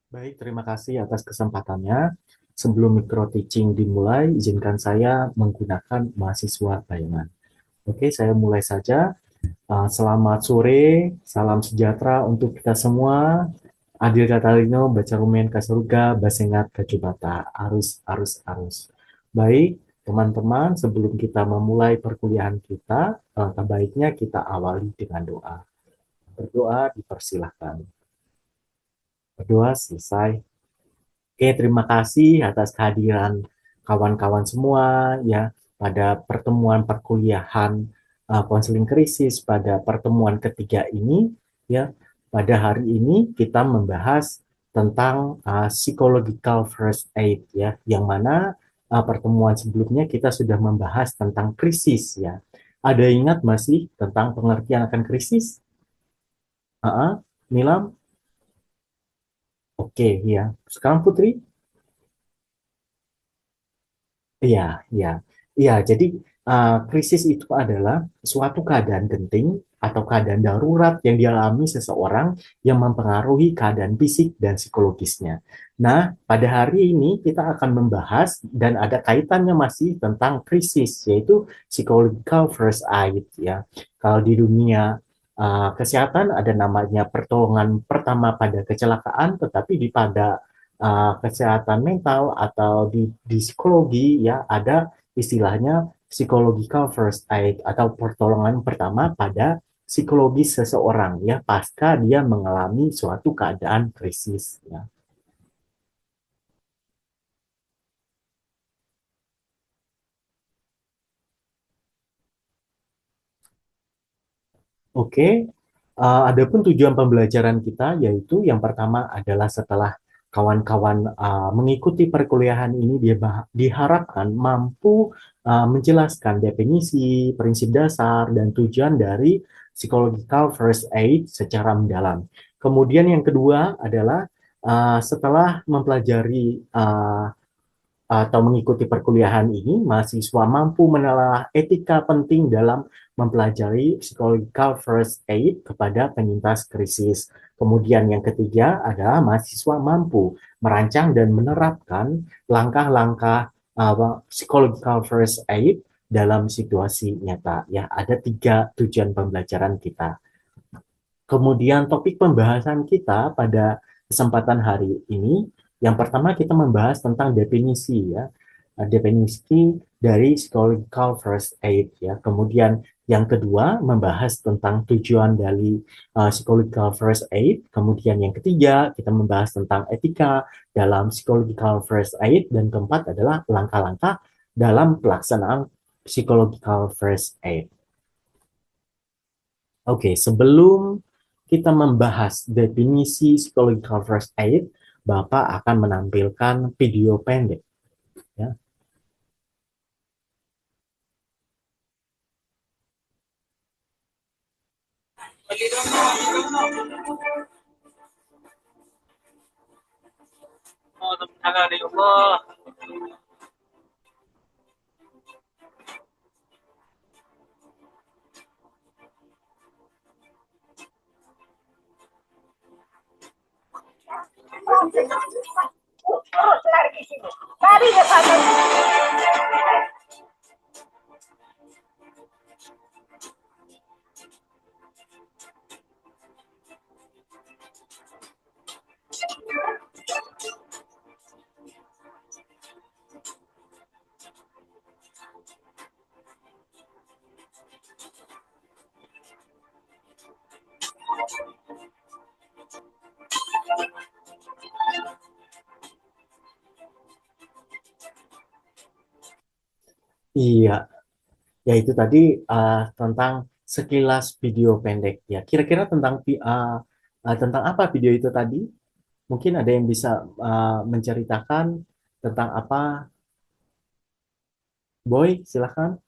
Baik, terima kasih atas kesempatannya. Sebelum micro teaching dimulai, izinkan saya menggunakan mahasiswa bayangan. Oke, saya mulai saja. Selamat sore, salam sejahtera untuk kita semua. Adil Katalino, baca rumen ke surga, basengat ke Jubata, arus, arus, arus. Baik, teman-teman, sebelum kita memulai perkuliahan kita, baiknya kita awali dengan doa. Berdoa dipersilahkan. Berdoa selesai. Oke, terima kasih atas kehadiran kawan-kawan semua ya pada pertemuan perkuliahan konseling krisis pada pertemuan ketiga ini ya. Pada hari ini kita membahas tentang psychological first aid ya, yang mana pertemuan sebelumnya kita sudah membahas tentang krisis ya. Ada ingat masih tentang pengertian akan krisis? Nilam? Oke ya. Sekarang Putri? Iya, iya, iya. Jadi krisis itu adalah suatu keadaan genting atau keadaan darurat yang dialami seseorang yang mempengaruhi keadaan fisik dan psikologisnya. Nah, pada hari ini kita akan membahas dan ada kaitannya masih tentang krisis, yaitu psychological first aid ya. Kalau di dunia kesehatan ada namanya pertolongan pertama pada kecelakaan, tetapi di pada kesehatan mental atau di psikologi ya ada istilahnya psychological first aid atau pertolongan pertama pada psikologis seseorang ya pasca dia mengalami suatu keadaan krisis ya. Oke, adapun tujuan pembelajaran kita yaitu yang pertama adalah setelah kawan-kawan mengikuti perkuliahan ini dia diharapkan mampu menjelaskan definisi, prinsip dasar, dan tujuan dari psychological first aid secara mendalam. Kemudian yang kedua adalah setelah mempelajari atau mengikuti perkuliahan ini, mahasiswa mampu menelaah etika penting dalam mempelajari psychological first aid kepada penyintas krisis. Kemudian yang ketiga adalah mahasiswa mampu merancang dan menerapkan langkah-langkah psychological first aid dalam situasi nyata. Ya, ada tiga tujuan pembelajaran kita. Kemudian topik pembahasan kita pada kesempatan hari ini, yang pertama kita membahas tentang definisi ya, definisi dari psychological first aid ya. Kemudian yang kedua membahas tentang tujuan dari psychological first aid. Kemudian yang ketiga kita membahas tentang etika dalam psychological first aid dan keempat adalah langkah-langkah dalam pelaksanaan psychological first aid. Oke, sebelum kita membahas definisi psychological first aid, Bapak akan menampilkan video pendek. Ya. Iya, ya itu tadi tentang sekilas video pendek. Ya, kira-kira tentang apa video itu tadi? Mungkin ada yang bisa menceritakan tentang apa? Boy, silahkan.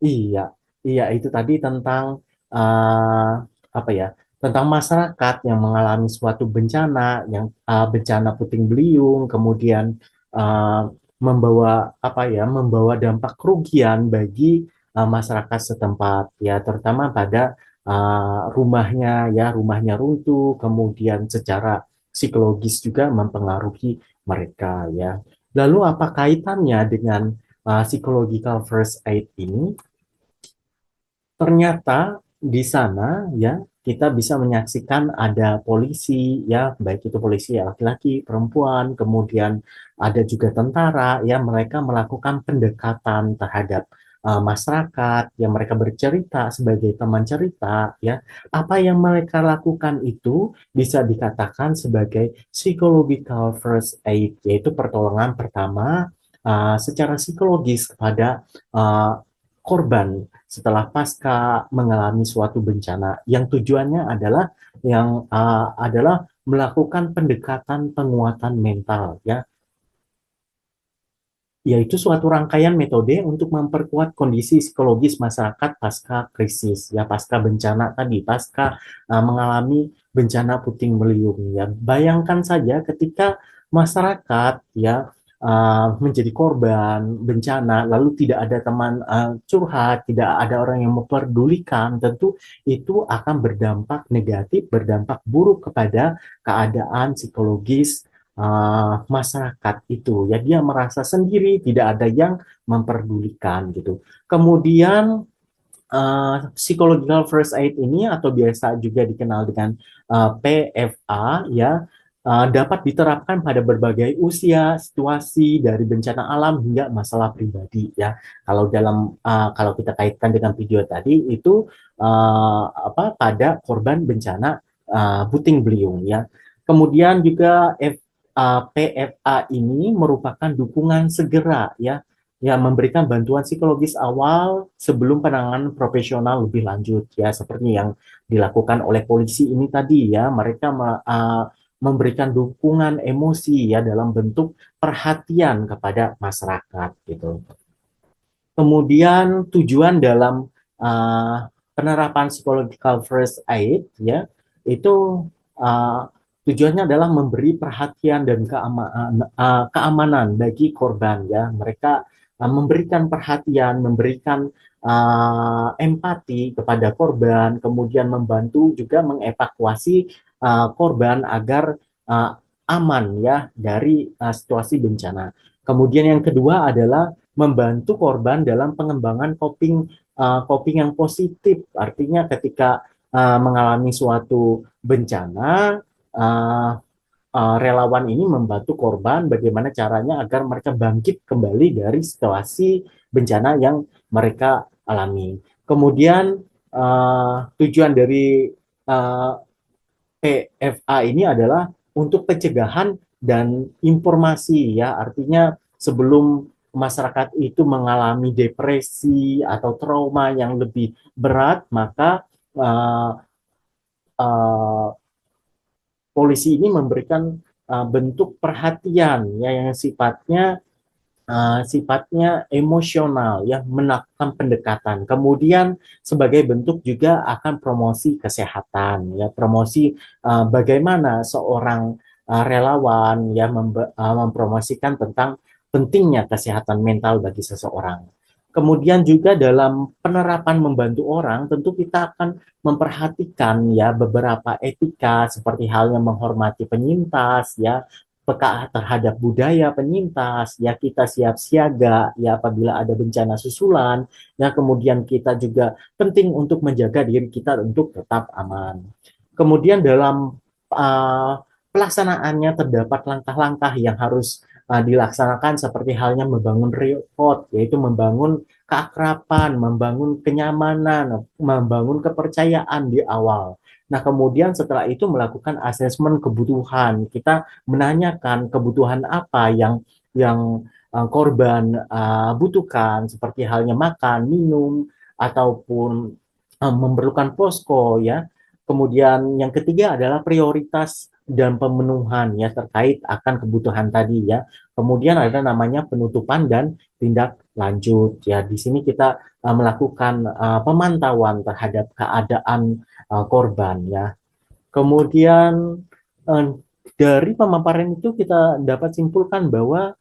Iya, iya itu tadi tentang uh, apa ya? Tentang masyarakat yang mengalami suatu bencana, yang bencana puting beliung, kemudian uh, membawa apa ya? Membawa dampak kerugian bagi masyarakat setempat, ya terutama pada rumahnya ya, rumahnya runtuh, kemudian secara psikologis juga mempengaruhi mereka ya. Lalu apa kaitannya dengan psychological first aid ini? Ternyata di sana ya kita bisa menyaksikan ada polisi ya, baik itu polisi ya laki-laki, perempuan, kemudian ada juga tentara ya, mereka melakukan pendekatan terhadap masyarakat yang mereka bercerita sebagai teman cerita ya. Apa yang mereka lakukan itu bisa dikatakan sebagai psychological first aid, yaitu pertolongan pertama secara psikologis kepada korban setelah pasca mengalami suatu bencana yang tujuannya adalah melakukan pendekatan penguatan mental ya, yaitu suatu rangkaian metode untuk memperkuat kondisi psikologis masyarakat pasca krisis ya, pasca bencana tadi, pasca mengalami bencana puting beliung ya. Bayangkan saja ketika masyarakat ya menjadi korban bencana, lalu tidak ada teman curhat, tidak ada orang yang memperdulikan, tentu itu akan berdampak negatif, berdampak buruk kepada keadaan psikologis masyarakat itu ya, dia merasa sendiri, tidak ada yang memperdulikan gitu. Kemudian psychological first aid ini atau biasa juga dikenal dengan PFA ya, dapat diterapkan pada berbagai usia, situasi dari bencana alam hingga masalah pribadi ya. Kalau kita kaitkan dengan video tadi itu pada korban bencana puting beliung ya. Kemudian juga PFA ini merupakan dukungan segera ya, yang memberikan bantuan psikologis awal sebelum penanganan profesional lebih lanjut ya, seperti yang dilakukan oleh polisi ini tadi ya, mereka memberikan dukungan emosi ya dalam bentuk perhatian kepada masyarakat gitu. Kemudian tujuan dalam uh, penerapan psychological first aid ya itu uh, tujuannya adalah memberi perhatian dan keamanan bagi korban ya. Mereka memberikan perhatian, memberikan empati kepada korban, kemudian membantu juga mengevakuasi korban agar aman ya dari situasi bencana. Kemudian yang kedua adalah membantu korban dalam pengembangan coping yang positif. Artinya ketika mengalami suatu bencana, uh, relawan ini membantu korban bagaimana caranya agar mereka bangkit kembali dari situasi bencana yang mereka alami. Kemudian tujuan dari uh, PFA ini adalah untuk pencegahan dan informasi ya, artinya sebelum masyarakat itu mengalami depresi atau trauma yang lebih berat, maka uh, uh, polisi ini memberikan bentuk perhatian ya yang sifatnya emosional ya, melakukan pendekatan. Kemudian sebagai bentuk juga akan promosi kesehatan ya, promosi bagaimana seorang relawan ya mempromosikan tentang pentingnya kesehatan mental bagi seseorang. Kemudian juga dalam penerapan membantu orang, tentu kita akan memperhatikan ya beberapa etika seperti halnya menghormati penyintas ya, peka terhadap budaya penyintas, ya kita siap siaga ya apabila ada bencana susulan, ya kemudian kita juga penting untuk menjaga diri kita untuk tetap aman. Kemudian dalam uh, pelaksanaannya terdapat langkah-langkah yang harus dilaksanakan seperti halnya membangun rapport, yaitu membangun keakraban, membangun kenyamanan, membangun kepercayaan di awal. Nah, kemudian setelah itu melakukan asesmen kebutuhan. Kita menanyakan kebutuhan apa yang korban butuhkan, seperti halnya makan, minum, ataupun memerlukan posko ya. Kemudian yang ketiga adalah prioritas dan pemenuhan ya terkait akan kebutuhan tadi ya. Kemudian ada namanya penutupan dan tindak lanjut ya. Di sini kita melakukan pemantauan terhadap keadaan korban ya. Kemudian eh, dari pemaparan itu kita dapat simpulkan bahwa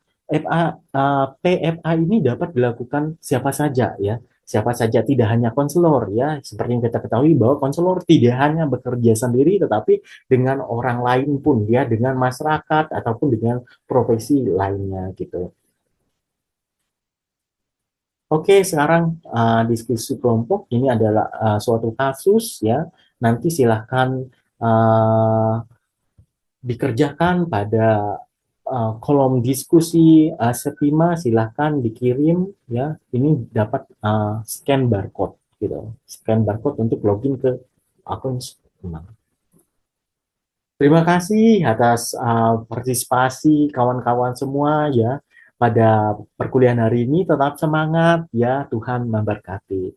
PFA ini dapat dilakukan siapa saja ya. siapa saja, tidak hanya konselor ya, seperti yang kita ketahui bahwa konselor tidak hanya bekerja sendiri, tetapi dengan orang lain pun ya, dengan masyarakat ataupun dengan profesi lainnya gitu. Oke, sekarang diskusi kelompok ini adalah suatu kasus ya. Nanti silahkan uh, dikerjakan pada kolom diskusi Sepima, silahkan dikirim ya. Ini dapat scan barcode gitu. Scan barcode untuk login ke akun Sepima. Terima kasih atas partisipasi kawan-kawan semua ya pada perkuliahan hari ini. Tetap semangat ya, Tuhan memberkati.